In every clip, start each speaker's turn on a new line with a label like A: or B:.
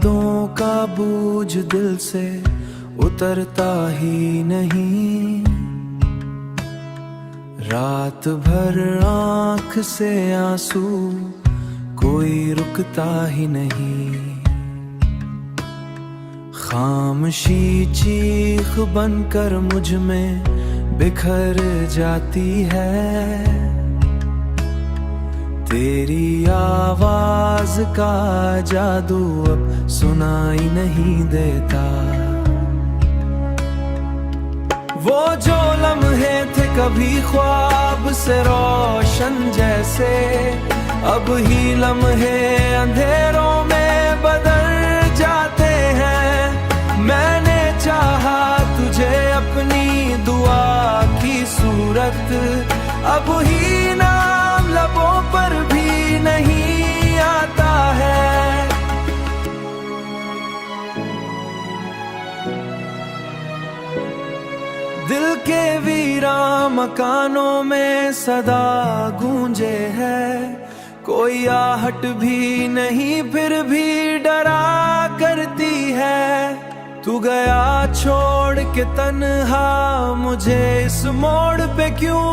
A: यादों का बोझ दिल से उतरता ही नहीं। रात भर आँख से आंसू कोई रुकता ही नहीं। खामोशी चीख बनकर मुझ में बिखर जाती है। तेरी आवाज का जादू अब सुनाई नहीं देता। वो जो लम्हे थे कभी ख्वाब से रोशन जैसे, अब ही लम्हे अंधेरों में बदल जाते हैं। मैंने चाहा तुझे अपनी दुआ की सूरत, अब ही नाम लबों पर भी नहीं आता है। दिल के वीरा मकानों में सदा गूंजे है। कोई आहट भी नहीं फिर भी डरा करती है। तू गया छोड़ के तन्हा मुझे इस मोड़ पे क्यों,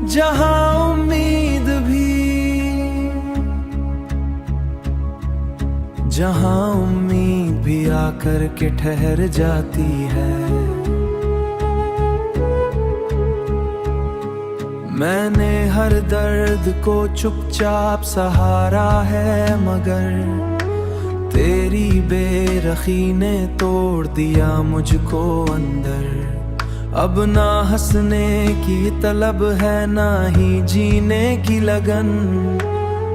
A: जहां उम्मीद भी आकर के ठहर जाती है। मैंने हर दर्द को चुपचाप सहारा है, मगर तेरी बेरखी ने तोड़ दिया मुझको अंदर। अब ना हंसने की तलब है ना ही जीने की लगन।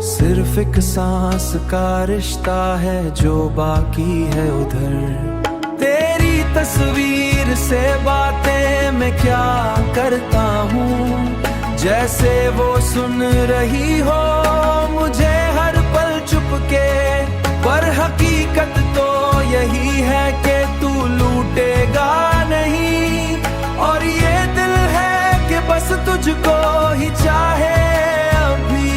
A: सिर्फ एक सांस का रिश्ता है जो बाकी है उधर। तेरी तस्वीर से बातें मैं क्या करता हूँ, जैसे वो सुन रही हो मुझे हर पल चुपके। पर हकीकत तो यही है कि तू लूटेगा नहीं। और ये दिल है कि बस तुझको ही चाहे अभी।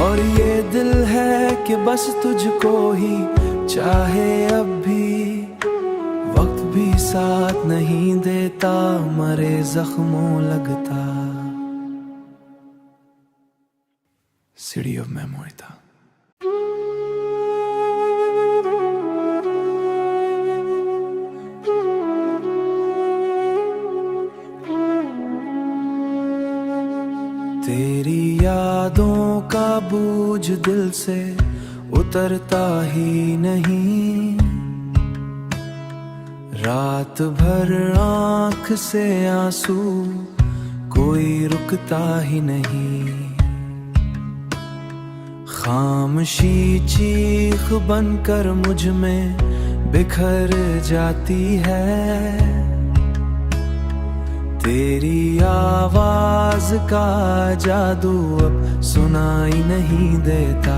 A: और ये दिल है कि बस तुझको ही चाहे अब भी। वक्त भी साथ नहीं देता, मरे जख्मों लगता। सिटी ऑफ मेमोरी था। तेरी यादों का बोझ दिल से उतरता ही नहीं। रात भर आँख से आंसू कोई रुकता ही नहीं। खामोशी चीख बनकर मुझ में बिखर जाती है। तेरी आवाज का जादू अब सुनाई नहीं देता।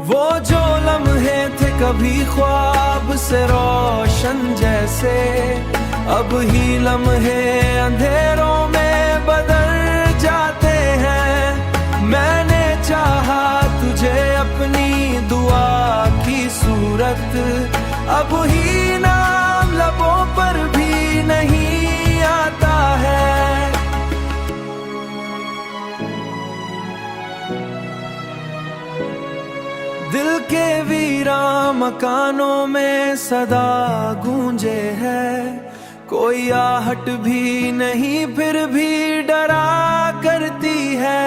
A: वो जो लम्हे थे कभी ख्वाब से रोशन जैसे, अब ही लम्हे अंधेरों में बदल जाते हैं। मैंने चाहा तुझे अपनी दुआ की सूरत, अब ही नाम लबों पर भी नहीं आता है। दिल के वीरा मकानों में सदा गूंजे है। कोई आहट भी नहीं फिर भी डरा करती है।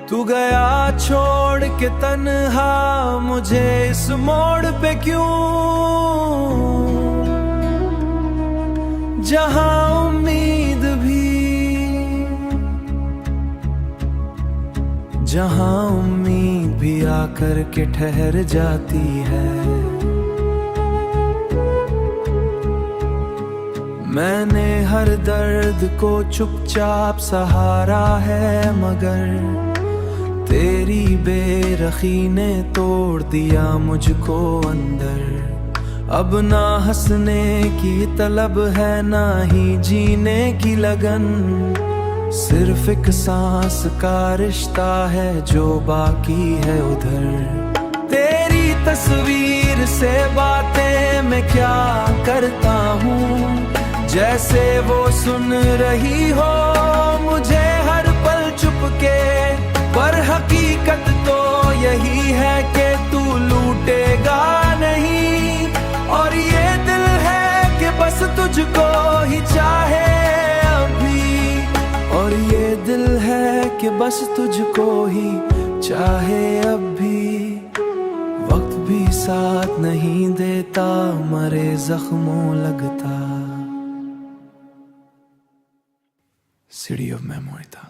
A: तू गया छोड़ के तन्हा मुझे इस मोड़ पे क्यों, जहां उम्मीद भी आकर के ठहर जाती है। मैंने हर दर्द को चुपचाप सहारा है, मगर तेरी बेरखी ने तोड़ दिया मुझको अंदर। अब ना हंसने की तलब है ना ही जीने की लगन। सिर्फ एक सांस का रिश्ता है जो बाकी है उधर। तेरी तस्वीर से बातें मैं क्या करता हूँ, जैसे वो सुन रही हो मुझे हर पल चुपके। पर हकीकत तो यही है कि तू लूटेगा नहीं, और ये दिल है कि बस तुझको ही चाहे अभी, और ये दिल है कि बस तुझको ही चाहे अभी। वक्त भी साथ नहीं देता, मरे जख्मों लगता। सिटी ऑफ मेमोरी था।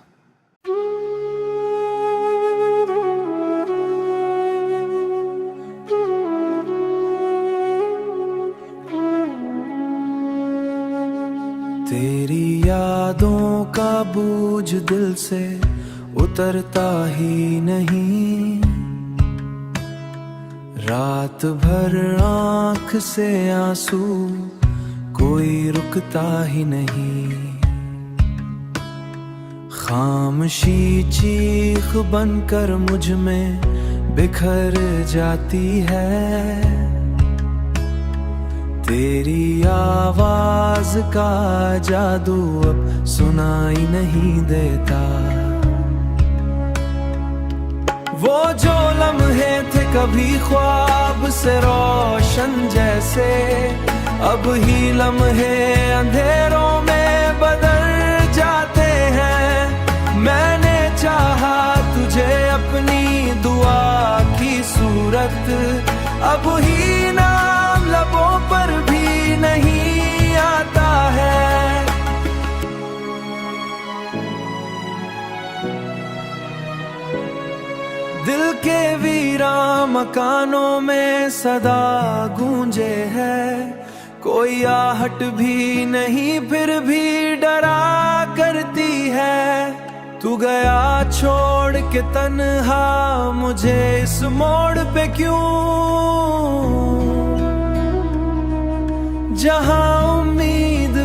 A: तेरी यादों का बोझ दिल से उतरता ही नहीं, रात भर आंख से आंसू कोई रुकता ही नहीं। खामोशी चीख बनकर मुझ में बिखर जाती है, तेरी आवाज का जादू अब सुनाई नहीं देता। वो जो लम्हे थे कभी ख्वाब से रोशन जैसे, अब ही लम्हे अंधेरों में बदल जाते हैं। मैंने चाहा तुझे अपनी दुआ की सूरत, अब ही नाम लबों पर भी नहीं आता है। दिल के वीरा मकानों में सदा गूंजे है, कोई आहट भी नहीं फिर भी डरा करती है। तू गया छोड़ के तन्हा मुझे इस मोड़ पे क्यों, जहां उम्मीद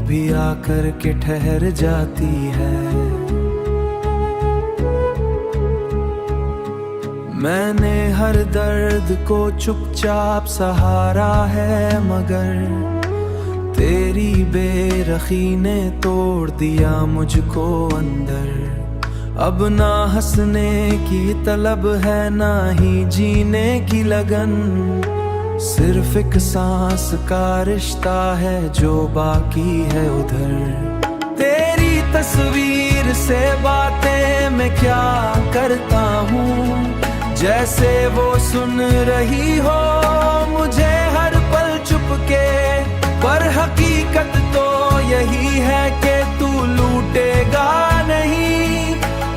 A: भी आकर के ठहर जाती है। मैंने हर दर्द को चुपचाप सहारा है, मगर तेरी बेरखी ने तोड़ दिया मुझको अंदर। अब ना हंसने की तलब है, ना ही जीने की लगन। सिर्फ एक सांस का रिश्ता है जो बाकी है उधर। तेरी तस्वीर से बातें मैं क्या करता हूँ, जैसे वो सुन रही हो मुझे हर पल चुपके। पर हकीकत तो यही है कि तू लूटेगा नहीं,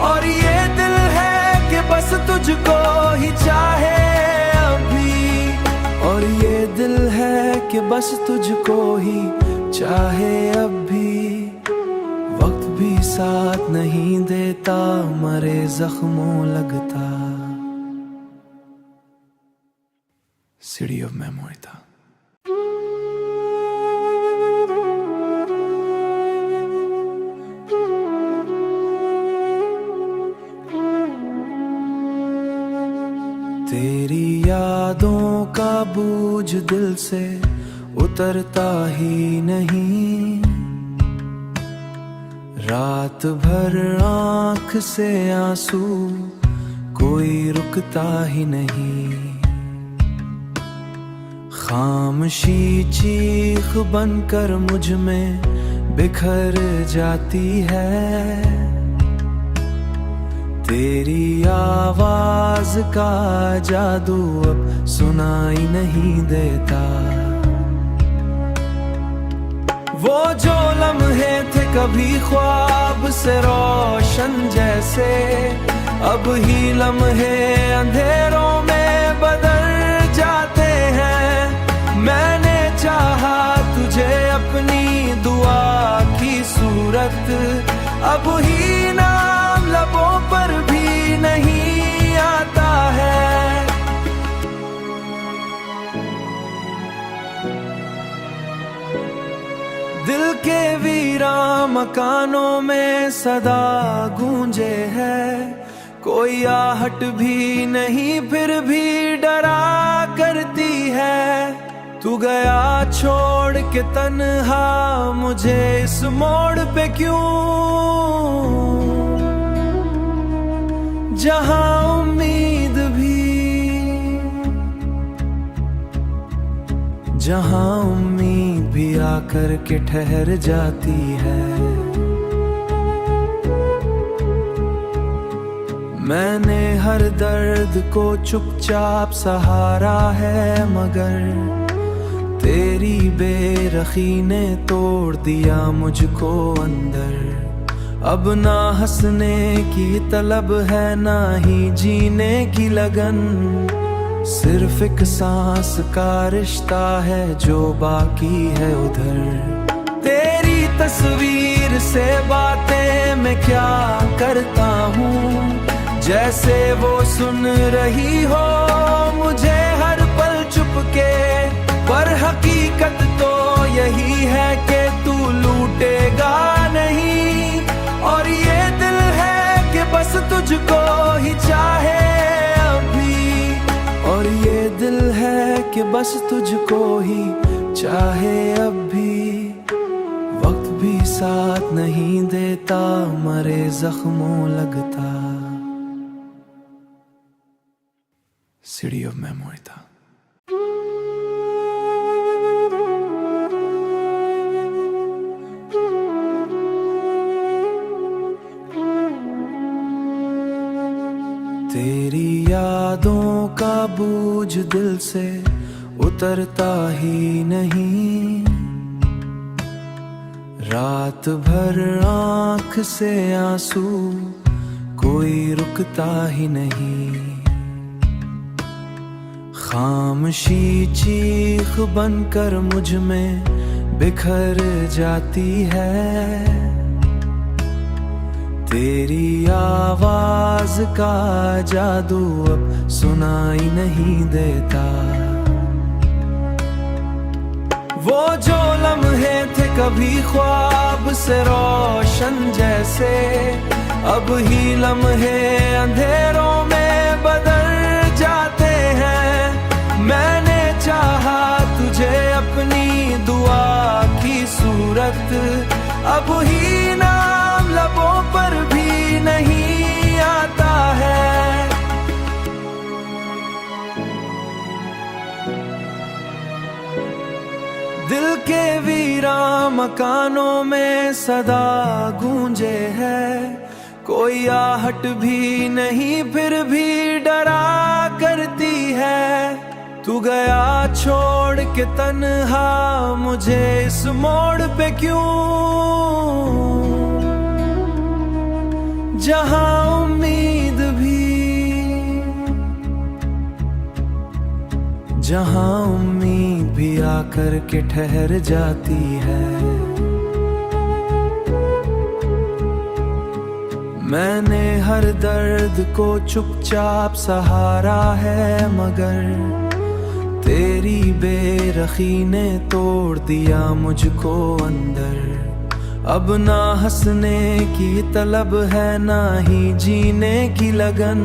A: और ये दिल है कि बस तुझको ही चाहे अभी, और ये दिल है कि बस तुझको ही चाहे अभी। वक्त भी साथ नहीं देता, मरे जख्मों लगता। सिटी ऑफ मेमोरी था। तेरी यादों का बोझ दिल से उतरता ही नहीं, रात भर आंख से आंसू कोई रुकता ही नहीं। खामोशी चीख बनकर मुझ में बिखर जाती है, तेरी आवाज का जादू अब सुनाई नहीं देता। वो जो लम्हे थे कभी ख्वाब से रोशन जैसे, अब ही लम्हे अंधेरों में बदल जाते हैं। मैंने चाहा तुझे अपनी दुआ की सूरत, अब ही नाम लबों पर भी नहीं आता है। मकानों में सदा गूंजे है, कोई आहट भी नहीं फिर भी डरा करती है। तू गया छोड़ के तन्हा मुझे इस मोड़ पे क्यों, जहां उम्मीद भी, जहां उम्मीद भी आकर के ठहर जाती है। मैंने हर दर्द को चुपचाप सहारा है, मगर तेरी बेरखी ने तोड़ दिया मुझको अंदर। अब ना हंसने की तलब है, ना ही जीने की लगन, सिर्फ एक सांस का रिश्ता है जो बाकी है उधर। तेरी तस्वीर से बातें मैं क्या करता हूँ, जैसे वो सुन रही हो मुझे हर पल चुपके, पर हकीकत तो यही है कि तू लूटेगा नहीं। और ये दिल है कि बस तुझको ही चाहे अभी, और ये दिल है कि बस तुझको ही चाहे अब भी। वक्त भी साथ नहीं देता, मरे जख्मों लगता। City of Memory था। तेरी यादों का बोझ दिल से उतरता ही नहीं, रात भर आंख से आंसू कोई रुकता ही नहीं। खामोशी चीख बनकर मुझ में बिखर जाती है, तेरी आवाज का जादू अब सुनाई नहीं देता। वो जो लम्हे थे कभी ख्वाब से रोशन जैसे, अब ही लम्हे अंधेरों में बदल जाते हैं। मैंने चाहा तुझे अपनी दुआ की सूरत, अब ही नाम लबों पर भी नहीं आता है। दिल के वीरा मकानों में सदा गूंजे है, कोई आहट भी नहीं फिर भी डरा करती है। तू गया छोड़ के तन्हा मुझे इस मोड़ पे क्यों, जहां उम्मीद भी, जहां उम्मीद भी आकर के ठहर जाती है। मैंने हर दर्द को चुपचाप सहारा है, मगर तेरी बेरखी ने तोड़ दिया मुझको अंदर। अब ना हंसने की तलब है, ना ही जीने की लगन,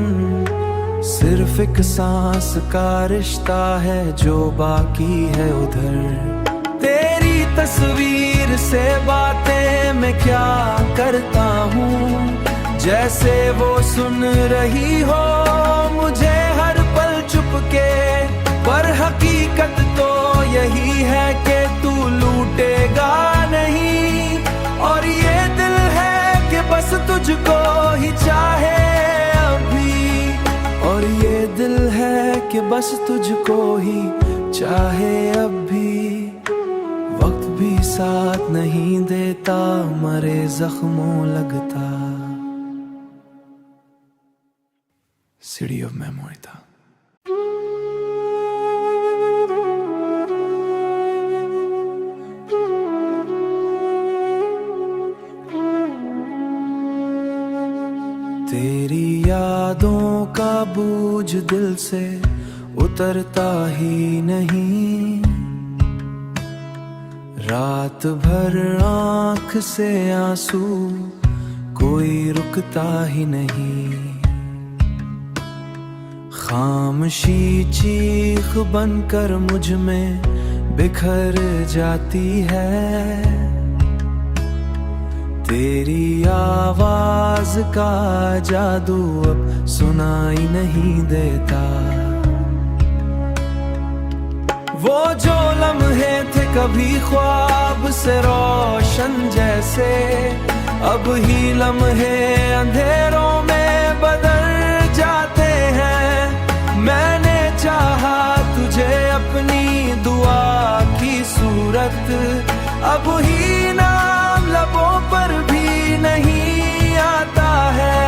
A: सिर्फ एक सांस का रिश्ता है जो बाकी है उधर। तेरी तस्वीर से बातें मैं क्या करता हूँ, जैसे वो सुन रही हो मुझे हर पल चुपके, पर हकीकत तो यही है कि तू लूटेगा नहीं। और ये दिल है कि बस तुझको ही चाहे अभी, और ये दिल है कि बस तुझको ही चाहे अब भी। वक्त भी साथ नहीं देता, मरे जख्मों लगता। सिटी ऑफ मेमोरी था। तेरी यादों का बोझ दिल से उतरता ही नहीं, रात भर आँख से आंसू कोई रुकता ही नहीं, खामोशी चीख बनकर मुझ में बिखर जाती है। तेरी आवाज का जादू अब सुनाई नहीं देता। वो जो लम्हे थे कभी ख्वाब से रोशन जैसे, अब ही लम्हे अंधेरों में बदल जाते हैं। मैंने चाहा तुझे अपनी दुआ की सूरत, अब ही नाम लबों पर भी नहीं आता है।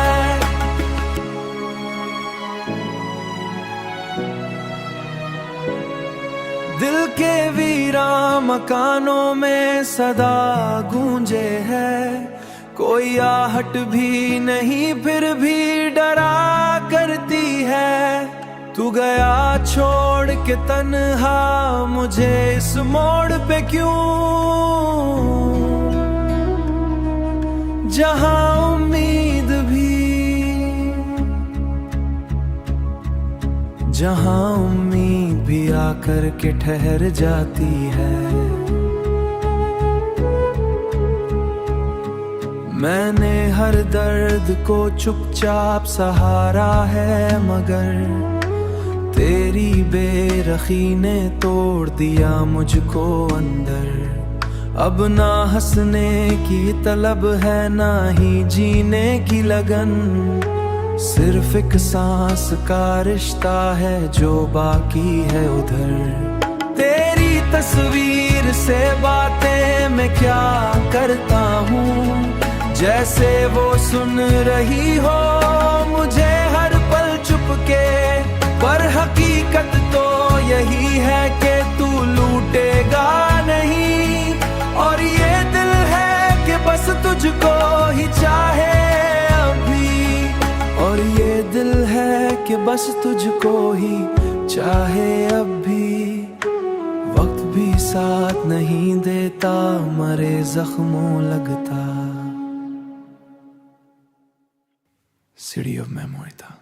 A: दिल के वीरा मकानों में सदा गूंजे है, कोई आहट भी नहीं फिर भी डरा करती है। तू गया छोड़ के तन्हा मुझे इस मोड़ पे क्यों, जहां उम्मीद भी आकर के ठहर जाती है। मैंने हर दर्द को चुपचाप सहारा है, मगर तेरी बेरखी ने तोड़ दिया मुझको अंदर। अब ना हंसने की तलब है ना ही जीने की लगन, सिर्फ एक सांस का रिश्ता है जो बाकी है उधर। तेरी तस्वीर से बातें मैं क्या करता हूँ, जैसे वो सुन रही हो मुझे हर पल चुपके। पर हकीकत तो यही है कि तू लूटेगा नहीं, और ये दिल है कि बस तुझको ही चाहे अभी, और ये दिल है कि बस तुझको ही चाहे अब भी। वक्त भी साथ नहीं देता, मरे जख्मों लगता। सिटी ऑफ मेमोरी था।